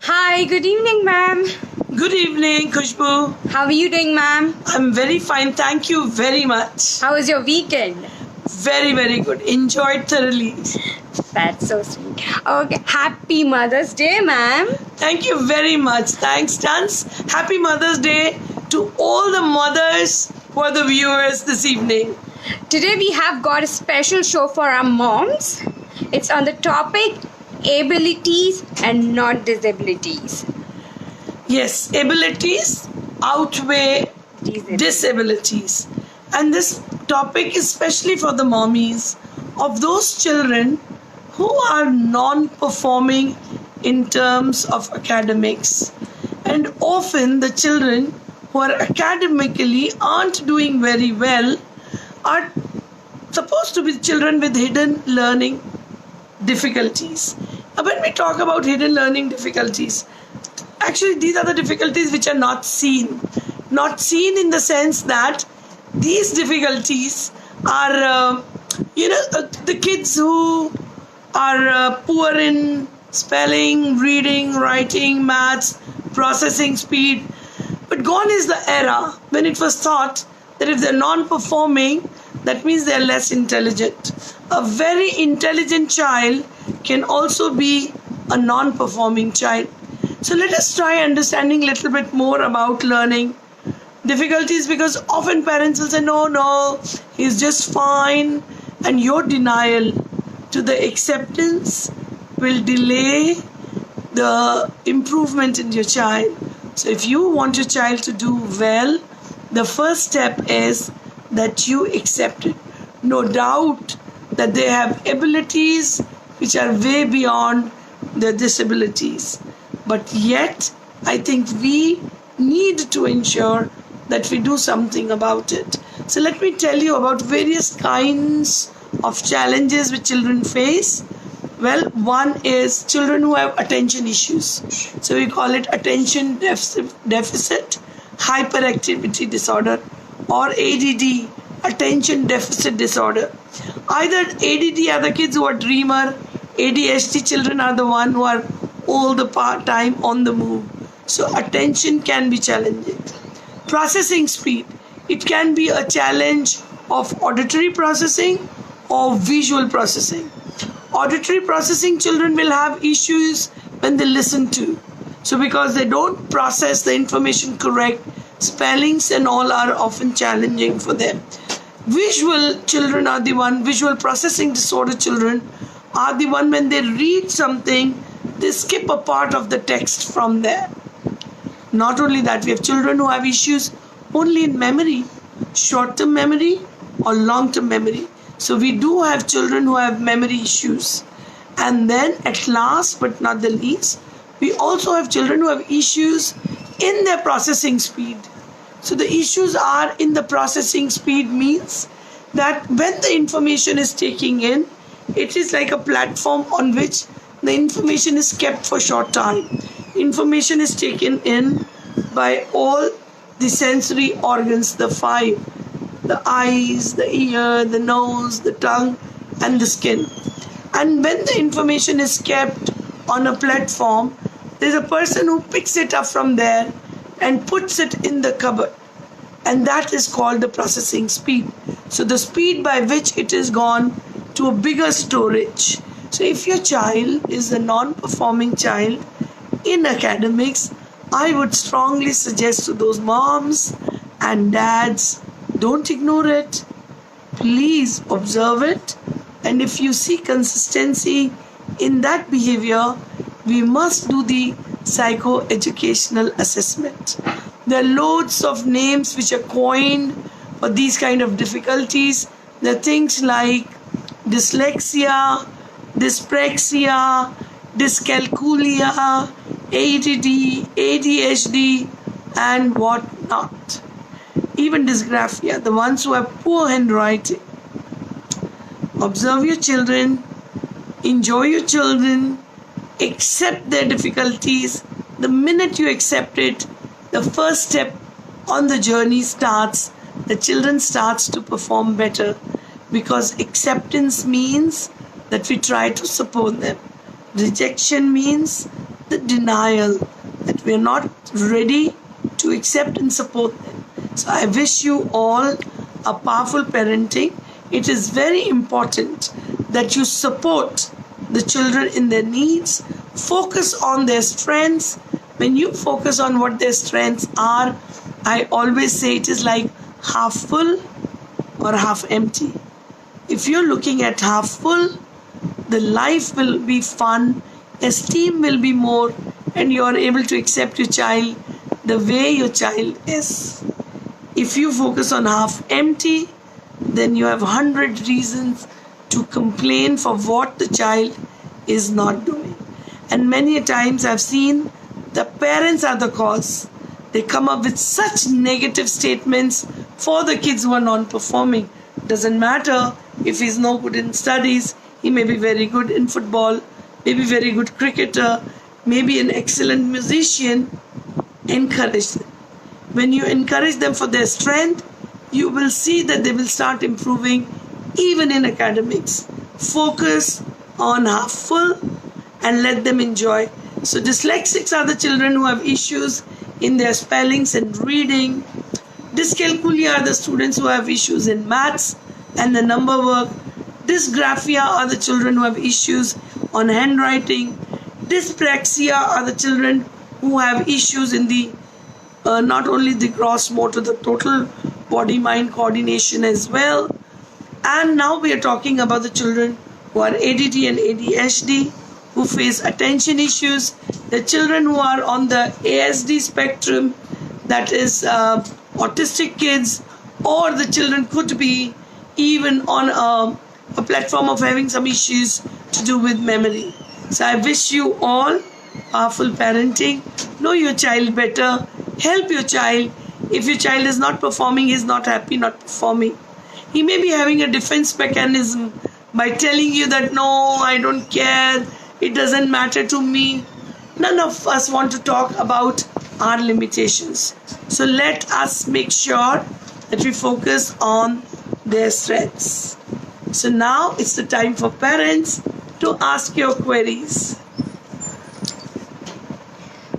Hi, good evening, ma'am. Good evening, Khushbu. How are you doing, ma'am? I'm very fine. Thank you very much. How was your weekend? Very, very good. Enjoyed thoroughly. That's so sweet. Okay, happy Mother's Day, ma'am. Thank you very much. Thanks, Tans. Happy Mother's Day to all the mothers who are the viewers this evening. Today we have got a special show for our moms. It's on the topic abilities and not disabilities. Yes, abilities outweigh disabilities. And this topic is especially for the mommies of those children who are non-performing in terms of academics. And often the children who are academically aren't doing very well are supposed to be children with hidden learning difficulties. Now, when we talk about hidden learning difficulties, actually these are the difficulties which are not seen. Not seen in the sense that these difficulties are, the kids who are poor in spelling, reading, writing, maths, processing speed. But gone is the era when it was thought that if they're non-performing, that means they're less intelligent. A very intelligent child can also be a non-performing child. So let us try understanding a little bit more about learning difficulties, because often parents will say, no, he's just fine, and your denial to the acceptance will delay the improvement in your child. So if you want your child to do well, the first step is that you accept it. No doubt that they have abilities which are way beyond their disabilities. But yet, I think we need to ensure that we do something about it. So let me tell you about various kinds of challenges which children face. Well, one is children who have attention issues. So we call it attention deficit hyperactivity disorder, or ADD, attention deficit disorder. Either ADD are the kids who are dreamer, ADHD children are the one who are all the time on the move. So attention can be challenging. Processing speed, it can be a challenge of auditory processing or visual processing. Auditory processing children will have issues when they listen to. So because they don't process the information correct, spellings and all are often challenging for them. Visual children are the one, visual processing disorder children are the one, when they read something, they skip a part of the text from there. Not only that, we have children who have issues only in memory, short-term memory or long-term memory. So we do have children who have memory issues. And then at last but not the least, we also have children who have issues in their processing speed. So the issues are in the processing speed means that when the information is taking in, it is like a platform on which the information is kept for short time. Information is taken in by all the sensory organs, the five: the eyes, the ear, the nose, the tongue, and the skin. And when the information is kept on a platform, there's a person who picks it up from there and puts it in the cupboard. And that is called the processing speed. So the speed by which it is gone to a bigger storage. So if your child is a non-performing child in academics, I would strongly suggest to those moms and dads, don't ignore it. Please observe it. And if you see consistency in that behavior, we must do the psychoeducational assessment. There are loads of names which are coined for these kind of difficulties. There are things like dyslexia, dyspraxia, dyscalculia, ADD, ADHD, and what not. Even dysgraphia, the ones who have poor handwriting. Observe your children, enjoy your children, accept their difficulties. The minute you accept it, the first step on the journey starts. The children starts to perform better, because acceptance means that we try to support them. Rejection means the denial that we are not ready to accept and support them. So I wish you all a powerful parenting. It is very important that you support the children in their needs, focus on their strengths. When you focus on what their strengths are, I always say it is like half full or half empty. If you're looking at half full, the life will be fun, esteem will be more, and you are able to accept your child the way your child is. If you focus on half empty, then you have 100 reasons to complain for what the child is not doing. And many a times I've seen the parents are the cause. They come up with such negative statements for the kids who are non-performing. Doesn't matter if he's no good in studies, he may be very good in football, maybe very good cricketer, maybe an excellent musician. Encourage them. When you encourage them for their strength, you will see that they will start improving even in academics. Focus on half full and let them enjoy. So dyslexics are the children who have issues in their spellings and reading. Dyscalculia are the students who have issues in maths and the number work. Dysgraphia are the children who have issues on handwriting. Dyspraxia are the children who have issues in the not only the gross motor, the total body-mind coordination as well. And now we are talking about the children who are ADD and ADHD, who face attention issues, the children who are on the ASD spectrum, that is autistic kids, or the children could be even on a platform of having some issues to do with memory. So I wish you all powerful parenting. Know your child better. Help your child. If your child is not performing, he's not happy not performing. He may be having a defense mechanism by telling you that no, I don't care, it doesn't matter to me. None of us want to talk about our limitations. So let us make sure that we focus on their strengths. So now it's the time for parents to ask your queries.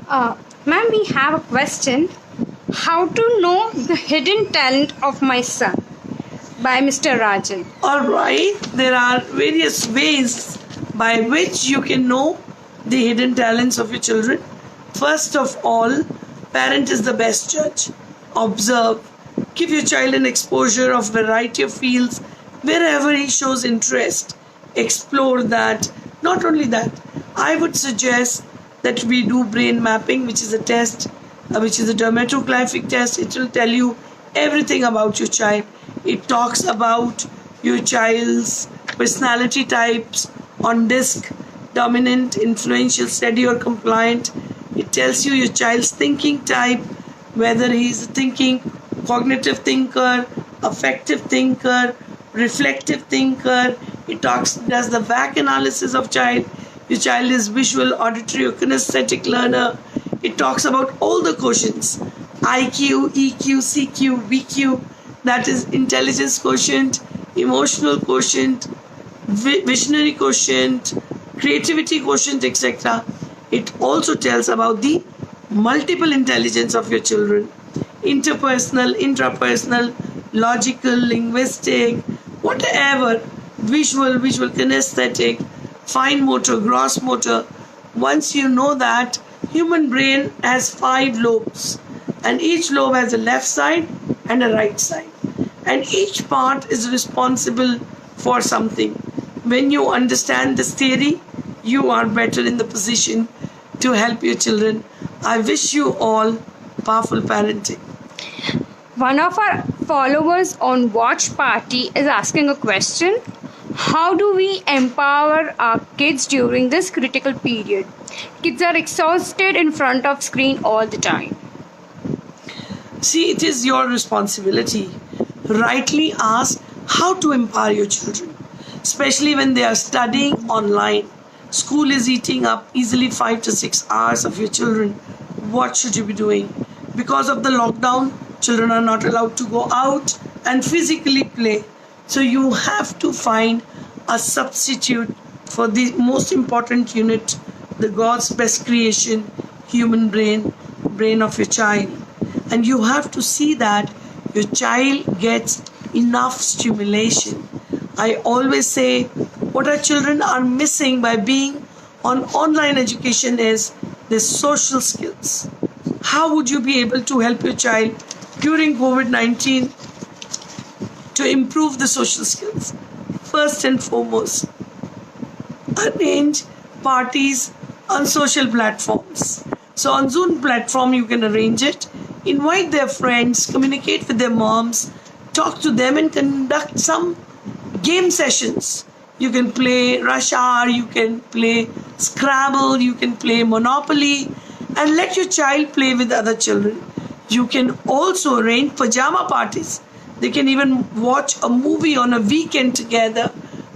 Ma'am, we have a question. How to know the hidden talent of my son? By Mr. Rajan. Alright, there are various ways by which you can know the hidden talents of your children. First of all, parent is the best judge. Observe. Give your child an exposure of variety of fields wherever he shows interest. Explore that. Not only that, I would suggest that we do brain mapping, which is a test, which is a dermatoglyphic test. It will tell you everything about your child. It talks about your child's personality types on disc, dominant, influential, steady or compliant. It tells you your child's thinking type, whether he's a thinking, cognitive thinker, affective thinker, reflective thinker. It does the VAC analysis of child. Your child is visual, auditory or kinesthetic learner. It talks about all the quotients, IQ, EQ, CQ, VQ, that is intelligence quotient, emotional quotient, visionary quotient, creativity quotient, etc. It also tells about the multiple intelligence of your children, interpersonal, intrapersonal, logical, linguistic, whatever, visual, kinesthetic, fine motor, gross motor. Once you know that, human brain has 5 lobes, and each lobe has a left side and a right side, and each part is responsible for something. When you understand this theory, you are better in the position to help your children. I wish you all powerful parenting. One of our followers on Watch Party is asking a question. How do we empower our kids during this critical period? Kids are exhausted in front of screen all the time. See, it is your responsibility. Rightly ask how to empower your children, especially when they are studying online. School is eating up easily 5 to 6 hours of your children. What should you be doing? Because of the lockdown, children are not allowed to go out and physically play. So you have to find a substitute for the most important unit the God's best creation, human brain of your child. And you have to see that your child gets enough stimulation. I always say what our children are missing by being on online education is the social skills. How would you be able to help your child during COVID-19 to improve the social skills? First and foremost, arrange parties on social platforms. So on Zoom platform you can arrange it, invite their friends, communicate with their moms, talk to them and conduct some game sessions. You can play Rush Hour, you can play Scrabble, you can play Monopoly, and let your child play with other children. You can also arrange pajama parties. They can even watch a movie on a weekend together.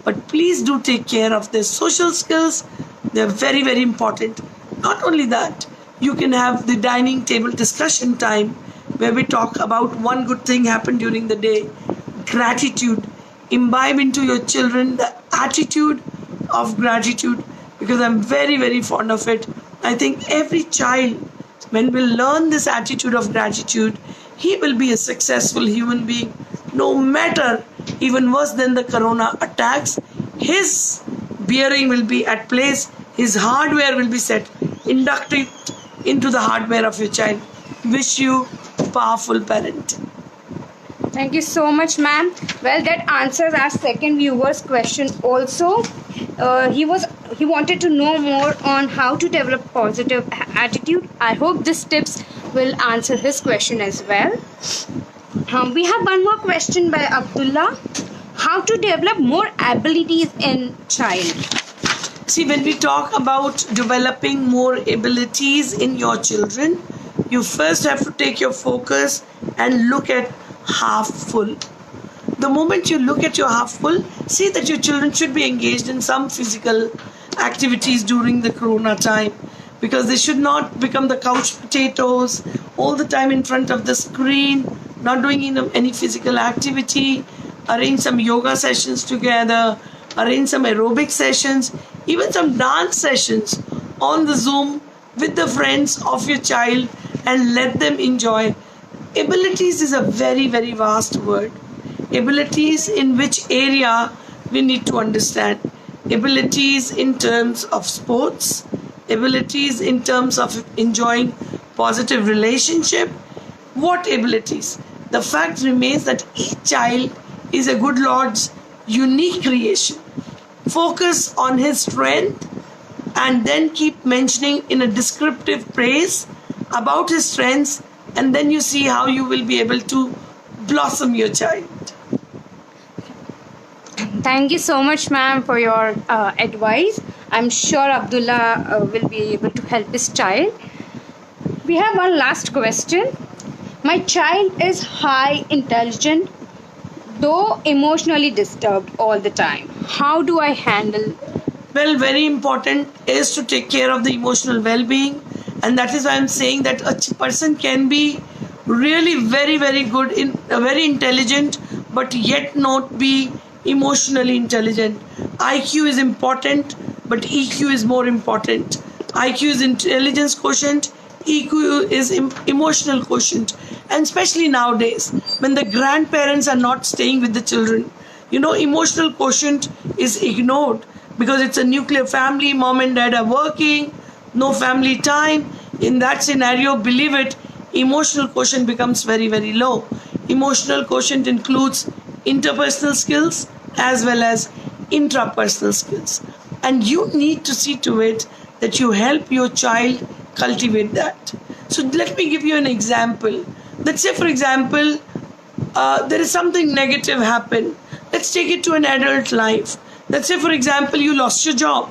But please do take care of their social skills. They're very, very important. Not only that, you can have the dining table discussion time where we talk about one good thing happened during the day. Gratitude. Imbibe into your children the attitude of gratitude, because I'm very, very fond of it. I think every child, when we learn this attitude of gratitude, he will be a successful human being. No matter, even worse than the corona attacks, his bearing will be at place, his hardware will be set. Induct it into the hardware of your child. Wish you powerful parenting. Thank you so much, ma'am. Well, that answers our second viewer's question also. He wanted to know more on how to develop positive attitude. I hope these tips will answer his question as well. We have one more question by Abdullah. How to develop more abilities in child? See, when we talk about developing more abilities in your children, you first have to take your focus and look at half full. The moment you look at your half full, see that your children should be engaged in some physical activities during the corona time, because they should not become the couch potatoes all the time in front of the screen, not doing any physical activity. Arrange some yoga sessions together, arrange some aerobic sessions, even some dance sessions on the Zoom with the friends of your child, and let them enjoy. Abilities is a very, very vast word. Abilities in which area we need to understand. Abilities in terms of sports, abilities in terms of enjoying positive relationship. What abilities? The fact remains that each child is a good Lord's unique creation. Focus on his strength and then keep mentioning in a descriptive praise about his strengths, and then you see how you will be able to blossom your child. Thank you so much, ma'am, for your advice. I'm sure Abdullah will be able to help his child. We have one last question. My child is high intelligent, though emotionally disturbed all the time. How do I handle? Well, very important is to take care of the emotional well-being, and that is why I'm saying that a person can be really very, very good, very intelligent, but yet not be emotionally intelligent. IQ is important, but EQ is more important. IQ is intelligence quotient, EQ is emotional quotient. And especially nowadays, when the grandparents are not staying with the children, emotional quotient is ignored because it's a nuclear family, mom and dad are working, no family time. In that scenario, believe it, emotional quotient becomes very, very low. Emotional quotient includes interpersonal skills as well as intrapersonal skills. And you need to see to it that you help your child cultivate that. So let me give you an example. Let's say, for example, there is something negative happen. Let's take it to an adult life. Let's say, for example, you lost your job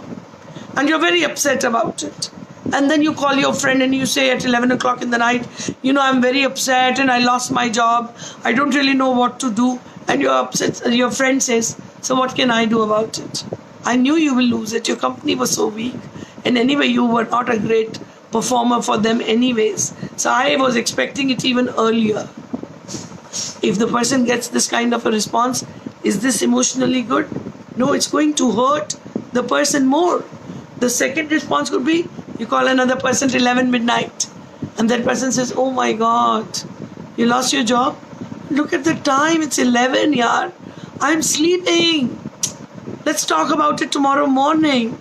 and you're very upset about it. And then you call your friend and you say at 11 o'clock in the night, I'm very upset and I lost my job. I don't really know what to do. And you're upset. Your friend says, so what can I do about it? I knew you will lose it. Your company was so weak. And anyway, you were not a great performer for them anyways. So I was expecting it even earlier. If the person gets this kind of a response, is this emotionally good? No, it's going to hurt the person more. The second response could be you call another person till 11 midnight, and that person says, "Oh my God, you lost your job? Look at the time, it's 11, yaar. I'm sleeping. Let's talk about it tomorrow morning."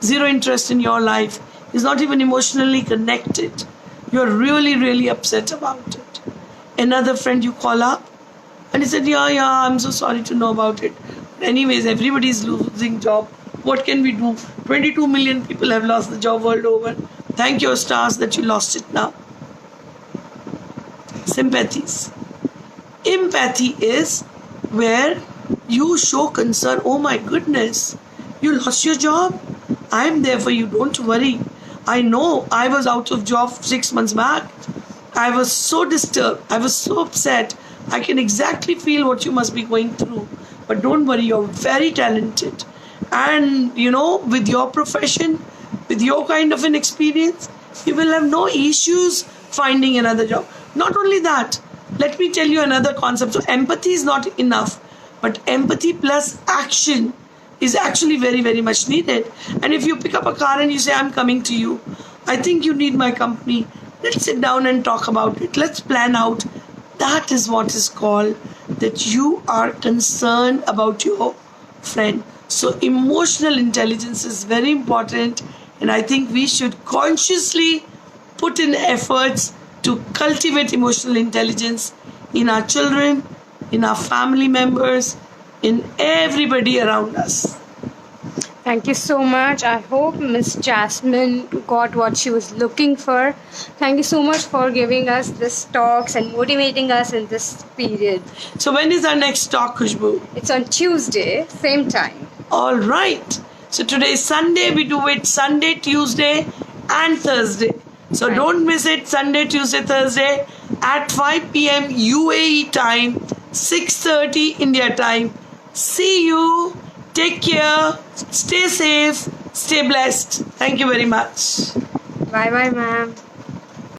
Zero interest in your life. He's not even emotionally connected. You're really, really upset about it. Another friend you call up, and he said, yeah, I'm so sorry to know about it. Anyways, everybody's losing job. What can we do? 22 million people have lost the job world over. Thank your stars that you lost it now. Sympathies. Empathy is where you show concern. Oh my goodness, you lost your job? I'm there for you, don't worry. I know I was out of job 6 months back. I was so disturbed. I was so upset. I can exactly feel what you must be going through. But don't worry, you're very talented. And with your profession, with your kind of an experience, you will have no issues finding another job. Not only that, let me tell you another concept. So empathy is not enough, but empathy plus action is actually very, very much needed. And if you pick up a car and you say, I'm coming to you, I think you need my company, let's sit down and talk about it. Let's plan out. That is what is called that you are concerned about your friend. So emotional intelligence is very important, and I think we should consciously put in efforts to cultivate emotional intelligence in our children, in our family members, in everybody around us. Thank you so much. I hope Miss Jasmine got what she was looking for. Thank you so much for giving us this talks and motivating us in this period. So when is our next talk, Khushbu? It's on Tuesday, same time. All right. So today is Sunday. We do it Sunday, Tuesday and Thursday. So Right. don't miss it. Sunday, Tuesday, Thursday at 5 p.m. UAE time, 6:30 India time. See you. Take care. Stay safe. Stay blessed. Thank you very much. Bye bye, ma'am.